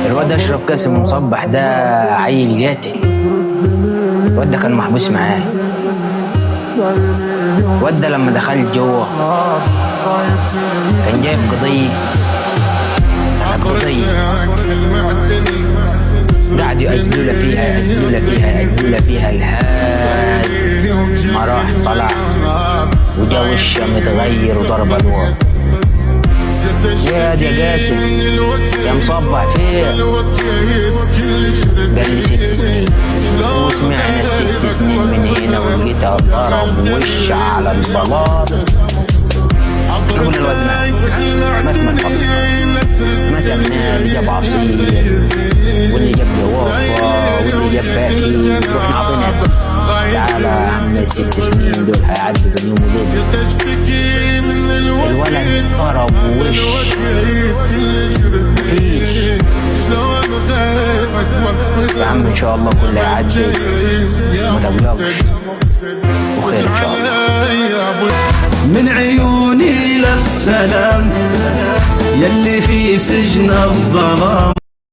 الواد اشرف قاسم مصبح ده عيل قاتل. الواد ده كان محبوس معاه. الواد ده لما دخلت جوه كان جايب قضية. قاعد يأجلوا فيها لحد ما راح طلع وجا وشه متغير وضرب الواد. يا قاسم يا مصبح فين؟ قال لي 6 سنين. وسمعنا ال6 سنين من هنا ولقيتها ضرب وش على البلاط. نقول الواد ما اسمه مسكناه، اللي جاب عصير واللي جاب جوافة واللي جاب فاكهة. رحنا عطينا تعالى يا عم ال6 سنين دول هيعدوا بين يوم وليلة. الولد ضرب وش مفيش. يا عم ان شاء الله كله يعدي متقلقش وخير ان شاء الله. من عيوني لك سلام يلي في سجن الظلام.